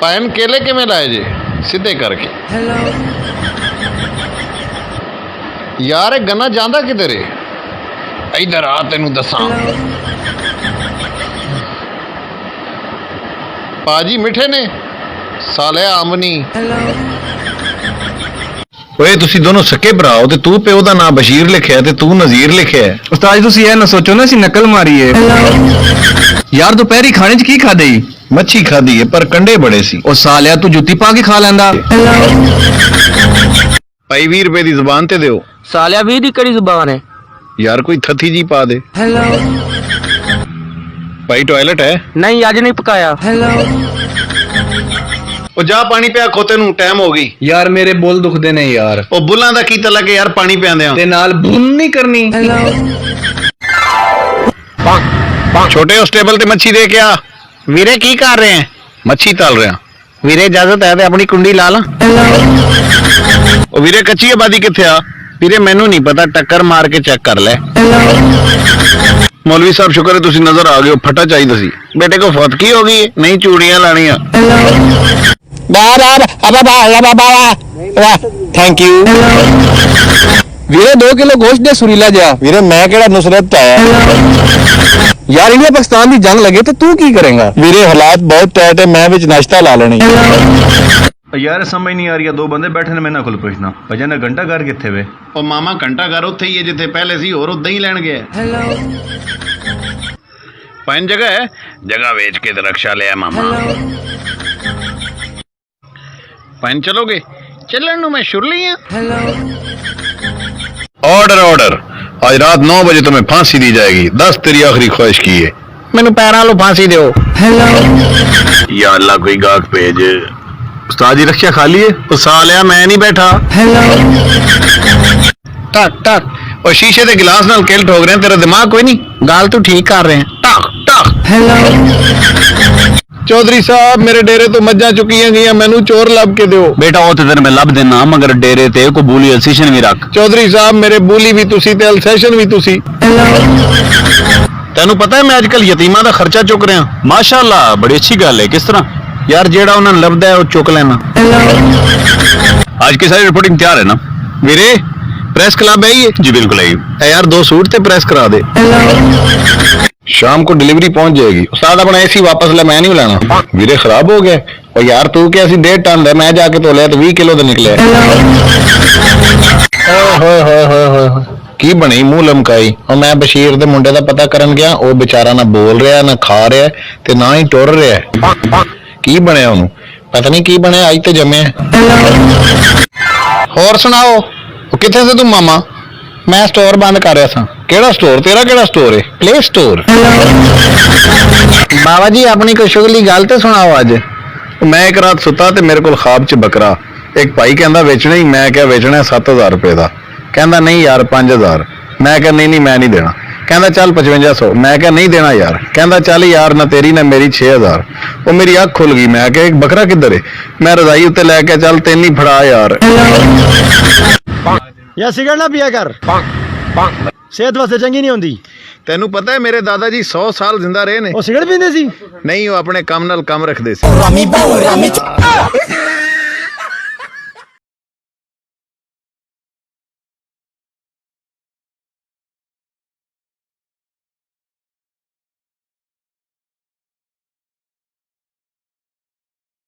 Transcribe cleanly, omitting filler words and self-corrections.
Pan केले किवें लाए जे सीधे करके यार गन्ना जांदा किधर है इधर आ तेनू दसां पाजी मिठे ने साले आमनी ओए तुसी दोनों सके भरा हो ते तू प्यो दा नाम बशीर लिखिया ते तू नज़ीर लिखिया है। उस्ताद तुसी ये ना सोचो ना सी नकल मारी है यार दोपहरी खाने च की खादे मच्छी खादी है पर कंडे बड़े सी। ओ सालिया तू जुत्ती पा के खा लेंदा भाई 20 रुपए दी जुबान ते दियो। सालिया 20 दी कड़ी जुबान है यार कोई थथी जी पा दे। भाई टॉयलेट है? नहीं आज नहीं पकाया। ओ जा पानी पिया खोते नू टाइम हो गई। यार मेरे बुल दुखदे ने यार। ओ बुल्लां दा की तलक यार पानी पियांदे ते नाल बुन नहीं करनी। छोटे उस टेबल ते मच्छी दे के आ। वीरे की कर रहे हैं? मच्छी तल रहे हैं। वीरे इजाजत है ते अपनी कुंडी ला ला। ओ वीरे कच्ची आबादी किथे आ? वीरे मैनू नहीं पता टक्कर मार के चेक कर ले। मौलवी साहब शुक्र है तुसी नजर आ गए हो फटा चाहिए सी। बेटे को फतकी हो गई नहीं चूड़ियां लानियां। थैंक यू वीरे 2 किलो गोश्त दे सुरीला जा। वीरे मैं केड़ा नुसरत है यार इंडिया पाकिस्तान की जंग लगे तो तू की करेगा? वीरे हालात बहुत टाइट है मैं विच नाश्ता ला लेनी। यार समझ नहीं आ रही है 2 बंदे बैठे ने मैं ना खुल पुछना भजन ने घंटा घर किथे वे। ओ मामा घंटा घर उत्थे ही है जिथे पहले सी और उदा ही लैन गया। पैन जगह है जगह बेच के तो रक्षा लिया मामा। पैन चलोगे? चलन मैं शुरली हां। ऑर्डर ऑर्डर आज रात 9 बजे तुम्हें फांसी दी जाएगी। 10 तेरी आखिरी ख्वाहिश की है। मैनू पैरां लो फांसी दो। या अल्लाह कोई गाहक भेज। उस्ताद जी रक्षा खाली है? तो सालिया मैं नहीं बैठा। टक टक और शीशे के गिलास नाल किल ठोक रहे हैं। तेरा दिमाग कोई नहीं? गाल तू ठीक कर रहे हैं। टक टक चौधरी साहब मेरे डेरे तो मज्जा चुकियां गई मैनू चोर लब के दो। बेटा वो तो तेरे मैं लब देना मगर डेरे ते को बूली अल्सेशन भी रख। चौधरी साहब मेरे बूली भी तुसी ते अल्सेशन भी तुसी। तेनू पता है मैं आजकल यतीमा दा खर्चा चुक रहा। माशाअल्लाह बड़ी अच्छी गल है। किस तरह? यार जेड़ा उन्हें लभदा है वो चुक लेना। आज की सारी रिपोर्टिंग तैयार है ना? वीरे प्रेस क्लब है ये? जी बिल्कुल है यार 2 सूट ते प्रेस करा दे। शाम को डिलीवरी पहुंच जाएगी। उस्ताद अपना एसी वापस ले मैं नहीं लाना। वीरे खराब हो गया। और यार तू क्या 1.5 टन है मैं जाके तो लिया तो 20 किलो तो निकले। की बनी मुंह लमकाई। और मैं बशीर दे मुंडे दा पता करन गया वो बेचारा ना बोल रहा ना खा रहा ते ना ही टुर रहा। की बनया उन्होंने पता नहीं की बनया अज तो जमे। होर सुनाओ किथे से तू मामा? मैं स्टोर बंद कर रहा था। केड़ा स्टोर? तेरा केड़ा स्टोर है? Play store. बाबा जी अपनी कोई शुगली गल तो सुनाओ अज। मैं एक रात सुता ते मेरे को ख्वाब च बकरा। एक भाई कहता बेचना ही। मैं क्या बेचना 7000 रुपए का। कहता नहीं यार 5000। मैं क्या नहीं मैं नहीं देना। कहता चल 5500। मैं क्या नहीं देना यार। कहता चल यार ना तेरी ना मेरी 6000। वो मेरी अख खुल गई। मैं क्या एक बकरा किधर है? मैं रजाई उत्ते लैके चल तेन ही फड़ा यार। या सिगरेट ना पिया कर सेहत वास्ते चंगी नहीं होंदी। तेनू पता है मेरे दादाजी 100 साल जिंदा रहे ने। वो सिगरेट पींदे सी? नहीं वो अपने काम नाल काम रखते सी।